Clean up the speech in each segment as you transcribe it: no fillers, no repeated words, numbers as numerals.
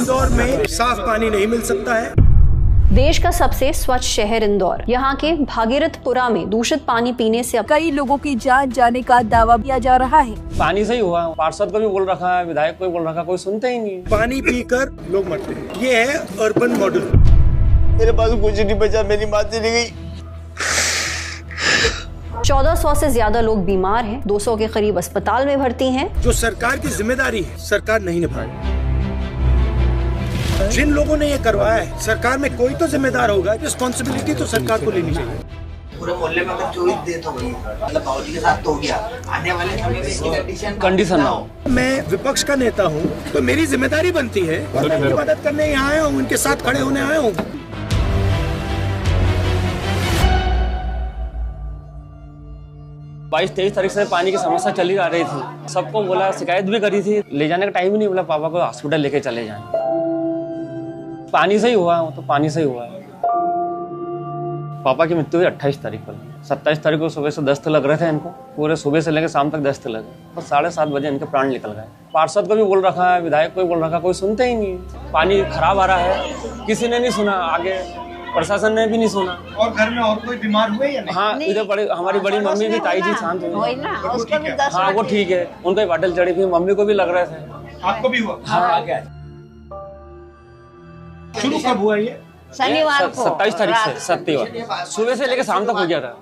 इंदौर में साफ पानी नहीं मिल सकता है। देश का सबसे स्वच्छ शहर इंदौर, यहाँ के भागीरथपुरा में दूषित पानी पीने से कई लोगों की जान जाने का दावा किया जा रहा है। पानी से ही हुआ, पार्षद को भी बोल रखा है, विधायक को भी बोल रखा, कोई सुनते ही नहीं। पानी पीकर लोग मरते हैं, ये है अर्बन मॉडल। मेरे पास कुछ नहीं बचा, मेरी माँ चली गई। 1400 से ज्यादा लोग बीमार हैं, 200 के करीब अस्पताल में भर्ती हैं। जो सरकार की जिम्मेदारी है, सरकार नहीं निभाई। जिन लोगों ने ये करवाया है, सरकार में कोई तो जिम्मेदार होगा, रिस्पॉन्सिबिलिटी तो सरकार को लेनी चाहिए। पूरे मोहल्ले में अगर 24 डेथ हो गई, मतलब बाबूजी के साथ तो हो गया, आने वाले समय में इसकी कंडीशन ना हो। मैं विपक्ष का नेता हूँ, तो मेरी जिम्मेदारी बनती है और मैं उनकी मदद करने यहाँ आया हूँ, उनके साथ खड़े होने आया हूँ। बाईस 23 तारीख से पानी की समस्या चली आ रही थी। सबको बोला, शिकायत भी करी थी, ले जाने का टाइम ही नहीं बोला, पापा को हॉस्पिटल लेके चले जाए। पानी से ही हुआ, तो पानी से ही हुआ। पापा की मृत्यु हुई 28 तारीख को। 27 तारीख को सुबह से दस्त लग रहे थे इनको, पूरे सुबह से लेकर शाम तक दस्त लगे, और 7:30 बजे इनके प्राण निकल गए। पार्षद को भी बोल रखा है, विधायक को भी बोल रखा, कोई सुनते ही नहीं। पानी खराब आ रहा है, किसी ने नहीं सुना, आगे प्रशासन ने भी नहीं सुना। और घर में और कोई बीमार हुए या नहीं? हाँ, इधर हमारी बड़ी मम्मी भी, ताई जी शांत हुई। हाँ, वो ठीक है, उनको बाटल चढ़ी थी, मम्मी को भी लग रहे थे। आपको भी हुआ? हाँ, शुरू कब हुआ ये? शनिवार को 27 तारीख से, सत्यवार सुबह से लेकर शाम तक हो गया था।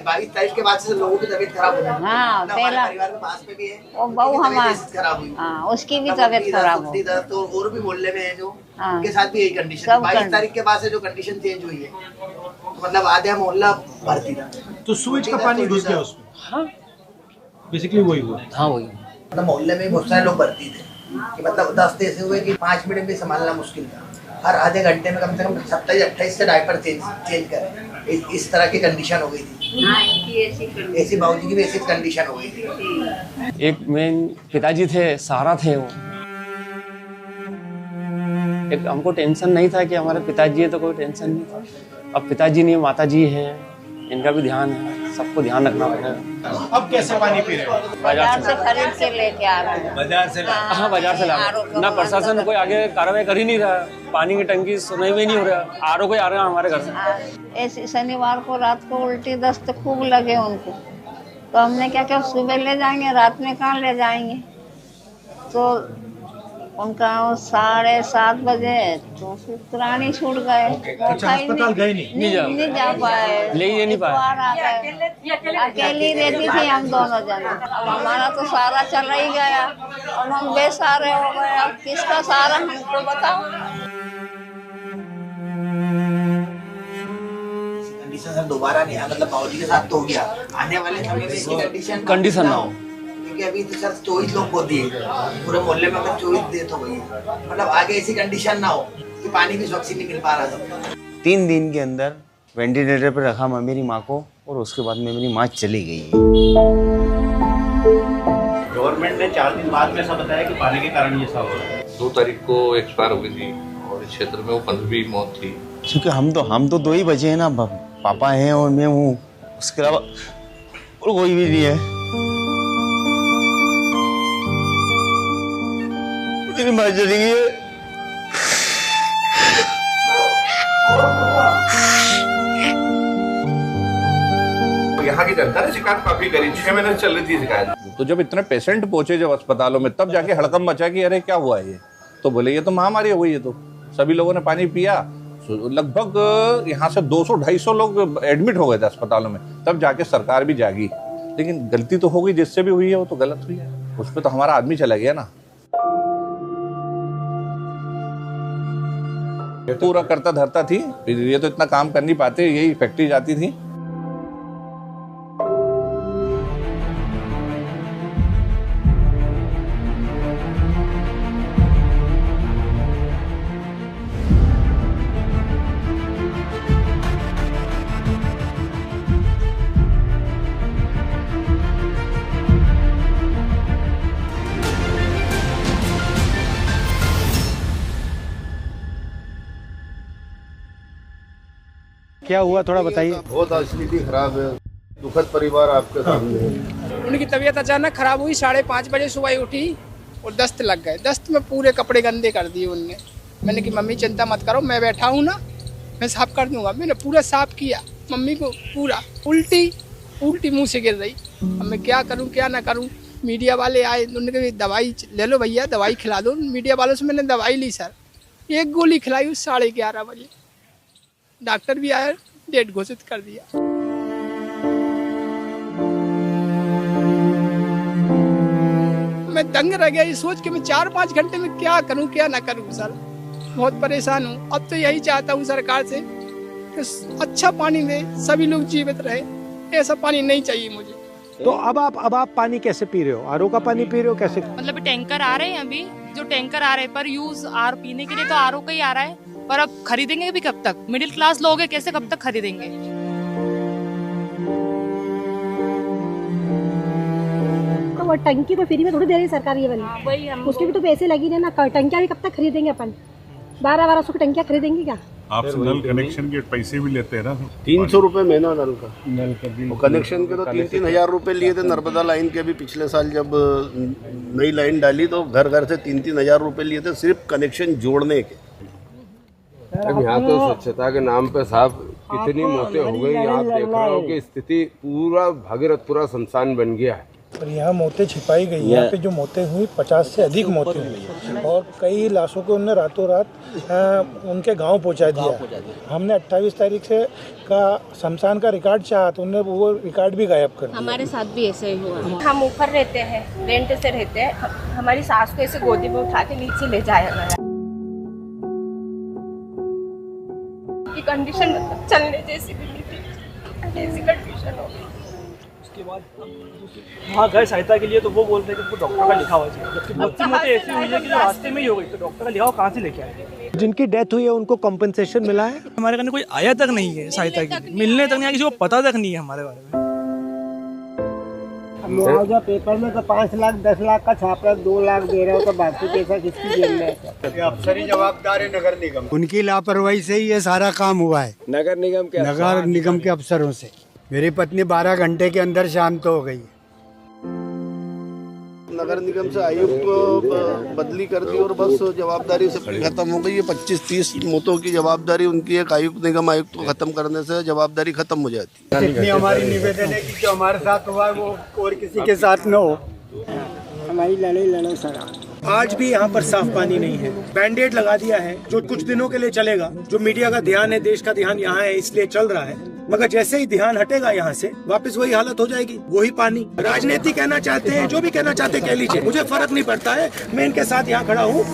22 तारीख के बाद से लोगों की तबीयत खराब हो गई। हाँ, पहला परिवार के पास में भी है, वो बहू हमारी खराब हुई। हाँ, उसकी भी तबीयत खराब हो। तो और भी मोहल्ले में है जो, हाँ, उनके साथ भी यही कंडीशन। 22 तारीख के बाद से जो कंडीशन चेंज हुई है, तो मतलब आधा मोहल्ला भर्ती था। तो सूरज का पानी घुस गया उसमें? हाँ, बेसिकली वही हुआ। हाँ, वही। मतलब मोहल्ले में बहुत सारे लोग भर्ती थे कि मतलब 10 ऐसे हुए कि 5 मिनट भी संभालना मुश्किल था। हर आधे घंटे में कम से कम 27-28 से डायपर चेंज करें, इस तरह की कंडीशन हो गई थी। ऐसी बाबूजी की भी ऐसी कंडीशन हो गई थी। एक मेन पिताजी थे, सहारा थे वो। एक हमको टेंशन नहीं था कि हमारे पिताजी है, तो कोई टेंशन नहीं था। अब पिताजी नहीं, माताजी है, इनका भी ध्यान है, सबको ध्यान रखना पड़ेगा। अब कैसे पानी पी रहे हो? बाजार से खरीद के लेके आ रहे हैं। बाजार से? हाँ, बाजार से ला रहे। ना प्रशासन कोई आगे कार्रवाई कर ही नहीं रहा, पानी की टंकी सुनाई में नहीं हो रहा। आरओ कोई आ रहा है हमारे घर से। ऐसे शनिवार को रात को उल्टी दस्त खूब लगे उनको, तो हमने क्या क्या सुबह ले जाएंगे, रात में कहाँ ले जाएंगे। तो उनका 7:30 बजे तो प्राण ही छूट गए। अस्पताल गए नहीं जा पाए, ले नहीं पाए। अकेली रहती थी हम दोनों जने। अब हमारा तो सारा चला ही गया, अब हम बेसहारे हो गए। अब किसका सहारा हमको बताओ। कंडीशन सर दोबारा नहीं, मतलब बाबूजी के साथ तो हो गया, आने वाले समय में इसकी कंडीशन ना हो। अभी तो सर 24 लोग को दिए, पूरे मोहल्ले में अगर 24 डेथ हो गई, मतलब आगे ऐसी कंडीशन ना हो कि पानी भी स्वच्छ नहीं मिल पा रहा था। 3 दिन के अंदर वेंटिलेटर पर रखा मेरी माँ को, और उसके बाद में मेरी माँ चली गई। गवर्नमेंट ने 4 दिन बाद में ऐसा बताया कि पानी के कारण ये सब हो रहा है। 2 तारीख को एक्सपायर हो गई थी, और इस क्षेत्र में वो 15वीं मौत थी। क्योंकि हम तो 2 ही बचे हैं ना, पापा हैं और मैं हूँ, उसके अलावा और कोई भी नहीं है। मेरी माँ चली गई है। यहाँ की जनता ने शिकायत काफी करी, 6 महीने से चल रही थी शिकायत। तो जब इतने पेशेंट पहुंचे जब अस्पतालों में, तब जाके हड़कंप मचा कि अरे क्या हुआ ये, तो बोले ये तो महामारी हो गई है। तो सभी लोगों ने पानी पिया, लगभग यहाँ से 200-250 लोग एडमिट हो गए थे अस्पतालों में। तब जाके सरकार भी जागी, लेकिन गलती तो हो गई, जिससे भी हुई है वो तो गलत हुई है। उस पर तो हमारा आदमी चला गया ना। पूरा करता धरता थी, ये तो इतना काम कर नहीं पाते, यही फैक्ट्री जाती थी। क्या हुआ, थोड़ा बताइए। बहुत स्थिति खराब है, दुखद परिवार आपके सामने है। उनकी तबीयत अचानक खराब हुई, 5:30 बजे सुबह उठी, और दस्त लग गए। दस्त में पूरे कपड़े गंदे कर दिए उनने। मैंने कि मम्मी चिंता मत करो, मैं बैठा हूँ ना, मैं साफ कर दूंगा। मैंने पूरा साफ किया मम्मी को, पूरा उल्टी मुंह से गिर रही। अब मैं क्या करूँ क्या ना करूँ। मीडिया वाले आए, उन्होंने कहा दवाई ले लो भैया, दवाई खिला दो। मीडिया वालों से मैंने दवाई ली सर, 1 गोली खिलाई 11:30 बजे। डॉक्टर भी आया, डेट घोषित कर दिया। मैं दंग रह गया ये सोच के मैं 4-5 घंटे में क्या करूं क्या ना करूं सर। बहुत परेशान हूं। अब तो यही चाहता हूं सरकार से कि अच्छा पानी दे, सभी लोग जीवित रहे। ऐसा पानी नहीं चाहिए मुझे। तो अब आप पानी कैसे पी रहे हो? आरओ का पानी पी रहे हो कैसे? मतलब टैंकर आ रहे हैं अभी, जो टैंकर आ रहे हैं पर यूज आर पीने के लिए तो आरओ का ही आ रहा है, पर अब खरीदेंगे भी कब तक? मिडिल क्लास लोग हैं, कैसे कब तक खरीदेंगे? तो वो टंकी तो फ्री में थोड़ी दे रही है सरकार ये वाली, उसके भी तो पैसे लगी है ना। टंकियाँ भी कब तक खरीदेंगे अपन? 1200 की टंकियाँ खरीदेंगे क्या? आपसे नल कनेक्शन के पैसे भी लेते हैं ना। 300 रुपए महीना नल का कनेक्शन के तो 3-3 हजार रुपए लिए थे। नर्मदा लाइन के भी पिछले साल जब नई लाइन डाली तो घर घर से 3-3 हजार रुपए लिए थे सिर्फ कनेक्शन जोड़ने के। अब यहाँ तो स्वच्छता के नाम पे साहब कितनी मौतें हो गई। आप देख रहे हो कि स्थिति पूरा भागीरथपुरा शमशान बन गया है। और यहाँ मौतें छिपाई गई। यहाँ पे जो मौतें हुई 50 से अधिक मौतें हुई और कई लाशों को उन्होंने रातों रात उनके गांव पहुंचा दिया। हमने 28 तारीख से का शमशान का रिकॉर्ड चाहा तो उन्होंने वो रिकॉर्ड भी गायब कर दिया। हमारे साथ भी ऐसे ही हुआ। हम ऊपर रहते हैं, रेंट से रहते हैं। हमारी सास को ऐसे गोदी में उठा के नीचे ले जाया गया। की कंडीशन मतलब चलने जैसी भी नहीं थी, ऐसी कंडीशन हो गई। उसके बाद वहाँ गए सहायता के लिए तो वो बोलते हैं कि डॉक्टर का लिखा हुआ चाहिए, जबकि बहुत सी मौतें ऐसी हुई है कि जो रास्ते में ही हो गई। तो डॉक्टर का लिखा हुआ कहाँ से लेके आए? जिनकी डेथ हुई है उनको कॉम्पेंसेशन मिला है? हमारे कहने कोई आया तक नहीं है सहायता की, मिलने तक नहीं आया, किसी को पता तक नहीं है हमारे बारे में। मुआवजा पेपर में तो 5 लाख 10 लाख का छाप रहा है, 2 लाख दे रहा हो तो बाकी पैसा किसकी जेब में है? अफसर ही जवाबदार है नगर निगम। उनकी लापरवाही से ही ये सारा काम हुआ है। नगर निगम के अफसरों से। मेरी पत्नी 12 घंटे के अंदर शांत हो गई। नगर निगम से आयुक्त को बदली कर दी और बस जवाबदारी से खत्म हो गई। ये 25-30 मौतों की जवाबदारी उनकी एक आयुक्त निगम आयुक्त को खत्म करने से जवाबदारी खत्म हो जाती है। इतनी हमारी निवेदन है कि जो हमारे साथ हुआ है वो और किसी के साथ न हो। हमारी लड़ाई लड़ो सर। आज भी यहाँ पर साफ पानी नहीं है। बैंडेड लगा दिया है जो कुछ दिनों के लिए चलेगा। जो मीडिया का ध्यान है, देश का ध्यान यहाँ है इसलिए चल रहा है, मगर जैसे ही ध्यान हटेगा यहाँ से वापस वही हालत हो जाएगी, वही पानी। राजनीति कहना चाहते हैं, जो भी कहना चाहते हैं कह लीजिए, मुझे फर्क नहीं पड़ता है। मैं इनके साथ यहाँ खड़ा हूँ।